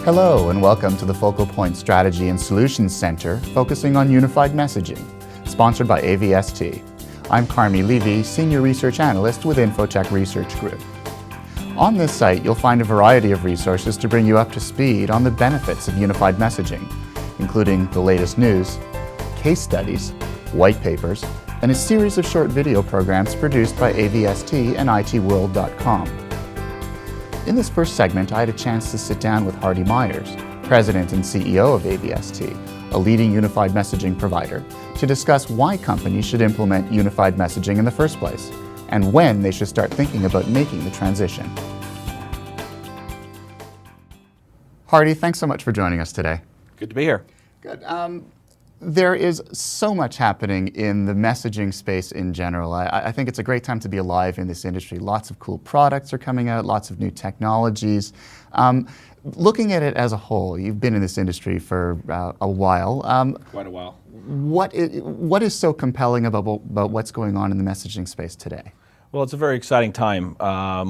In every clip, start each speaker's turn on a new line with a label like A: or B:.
A: Hello and welcome to the Focal Point Strategy and Solutions Center, focusing on unified messaging, sponsored by AVST. I'm Carmi Levy, Senior Research Analyst with Infotech Research Group. On this site, you'll find a variety of resources to bring you up to speed on the benefits of unified messaging, including the latest news, case studies, white papers, and a series of short video programs produced by AVST and ITworld.com. In this first segment, I had a chance to sit down with Hardy Myers, President and CEO of AVST, a leading unified messaging provider, to discuss why companies should implement unified messaging in the first place, and when they should start thinking about making the transition. Hardy, thanks so much for joining us today.
B: Good to be here.
A: Good. There is so much happening in the messaging space in general. I think it's a great time to be alive in this industry. Lots of cool products are coming out, lots of new technologies. Looking at it as a whole, you've been in this industry for a while.
B: Quite a while.
A: What is so compelling about what's going on in the messaging space today?
B: Well, it's a very exciting time.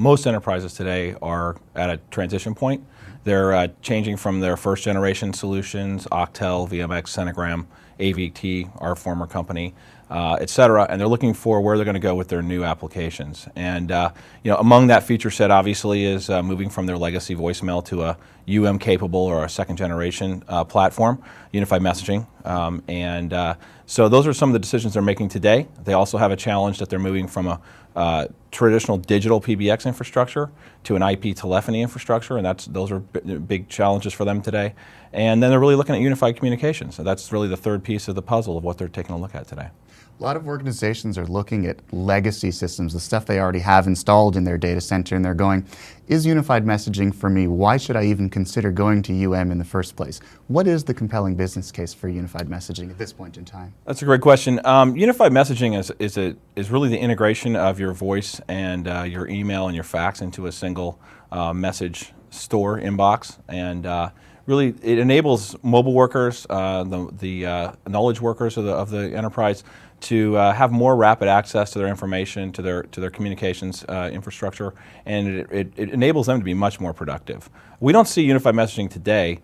B: Most enterprises today are at a transition point. They're changing from their first generation solutions, Octel, VMX, Seneca, AVT, our former company, et cetera, and they're looking for where they're going to go with their new applications. And among that feature set, obviously, is moving from their legacy voicemail to a capable or a second generation platform, unified messaging. So those are some of the decisions they're making today. They also have a challenge that they're moving from a traditional digital PBX infrastructure to an IP telephony infrastructure, and those are big challenges for them today. And then they're really looking at unified communications. So that's really the third piece of the puzzle of what they're taking a look at today.
A: A lot of organizations are looking at legacy systems, the stuff they already have installed in their data center, and they're going, is unified messaging for me? Why should I even consider going to UM in the first place? What is the compelling business case for unified messaging at this point in time?
B: That's a great question. Unified messaging is really the integration of your voice and your email and your fax into a single message store inbox, and really it enables mobile workers, the knowledge workers of the enterprise, to have more rapid access to their information, to their communications infrastructure, and it enables them to be much more productive. We don't see unified messaging today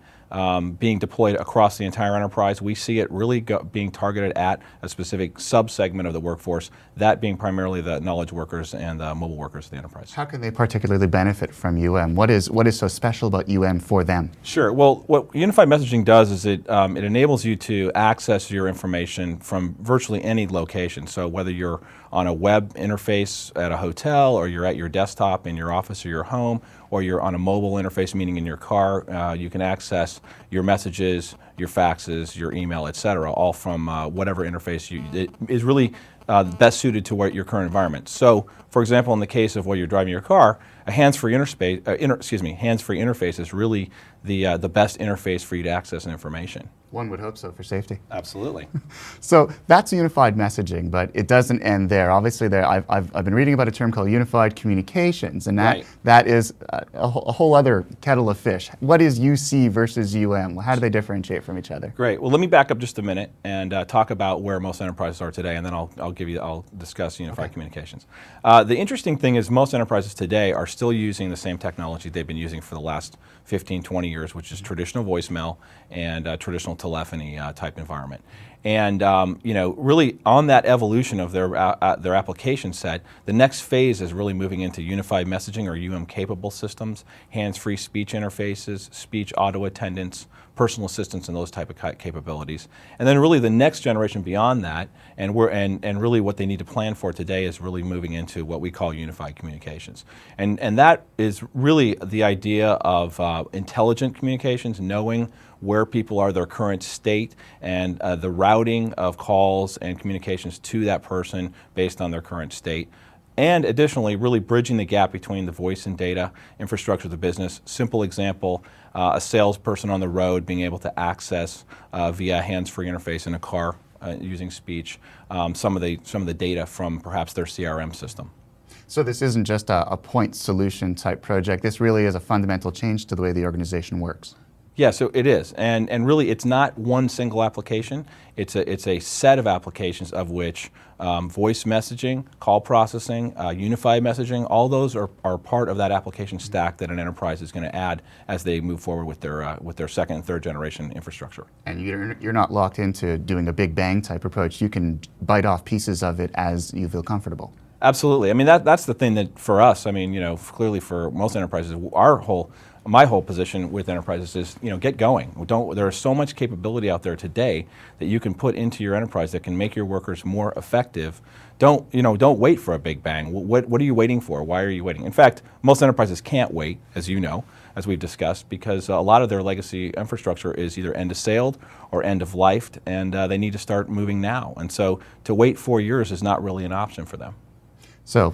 B: being deployed across the entire enterprise. We see it really being targeted at a specific sub-segment of the workforce, that being primarily the knowledge workers and the mobile workers of the enterprise.
A: How can they particularly benefit from UM? What is so special about UM for them?
B: Sure. Well, what unified messaging does is it enables you to access your information from virtually any location. So whether you're on a web interface at a hotel, or you're at your desktop in your office or your home, or you're on a mobile interface, meaning in your car, you can access your messages, your faxes, your email, et cetera, all from whatever interface it is really best suited to your current environment. So, for example, in the case of while you're driving your car, a hands-free hands-free interface is really the best interface for you to access information.
A: One would hope so for safety.
B: Absolutely.
A: So that's unified messaging, but it doesn't end there. Obviously, I've been reading about a term called unified communications, and that is a whole other kettle of fish. What is UC versus UM? How do they differentiate from each other?
B: Great. Well, let me back up just a minute and talk about where most enterprises are today, and then I'll discuss unified communications. The interesting thing is most enterprises today are still using the same technology they've been using for the last 15, 20 years, which is traditional voicemail and traditional telephony type environment. And really on that evolution of their application set, the next phase is really moving into unified messaging or capable systems, hands-free speech interfaces, speech auto attendants, personal assistants, and those type of capabilities. And then really the next generation beyond that, and really what they need to plan for today is really moving into what we call unified communications. And that is really the idea of intelligent communications, knowing where people are, their current state, and the routing of calls and communications to that person based on their current state. And additionally, really bridging the gap between the voice and data infrastructure of the business. Simple example, a salesperson on the road being able to access via hands-free interface in a car using speech some of the data from perhaps their CRM system.
A: So this isn't just a point solution type project. This really is a fundamental change to the way the organization works.
B: Yeah, so it is, and really, it's not one single application. It's a set of applications of which voice messaging, call processing, unified messaging, all those are part of that application stack that an enterprise is going to add as they move forward with their second and third generation infrastructure.
A: And you're not locked into doing a big bang type approach. You can bite off pieces of it as you feel comfortable.
B: Absolutely. I mean, that's the thing that for us, I mean, clearly for most enterprises, my whole position with enterprises is, get going. There is so much capability out there today that you can put into your enterprise that can make your workers more effective. Don't wait for a big bang. What are you waiting for? Why are you waiting? In fact, most enterprises can't wait, as you know, as we've discussed, because a lot of their legacy infrastructure is either end of sailed or end of lifed, and they need to start moving now. And so to wait 4 years is not really an option for them.
A: So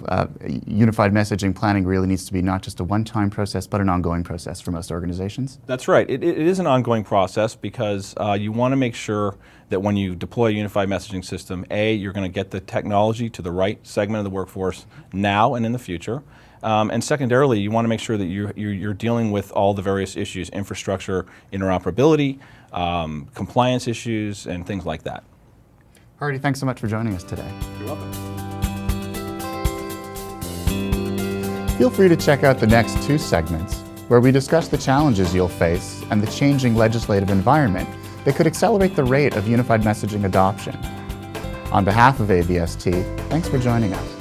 A: unified messaging planning really needs to be not just a one-time process, but an ongoing process for most organizations?
B: That's right. It is an ongoing process because you want to make sure that when you deploy a unified messaging system, A, you're going to get the technology to the right segment of the workforce now and in the future. And secondarily, you want to make sure that you're dealing with all the various issues, infrastructure, interoperability, compliance issues, and things like that.
A: Hardy, thanks so much for joining us today.
B: You're welcome.
A: Feel free to check out the next 2 segments, where we discuss the challenges you'll face and the changing legislative environment that could accelerate the rate of unified messaging adoption. On behalf of AVST, thanks for joining us.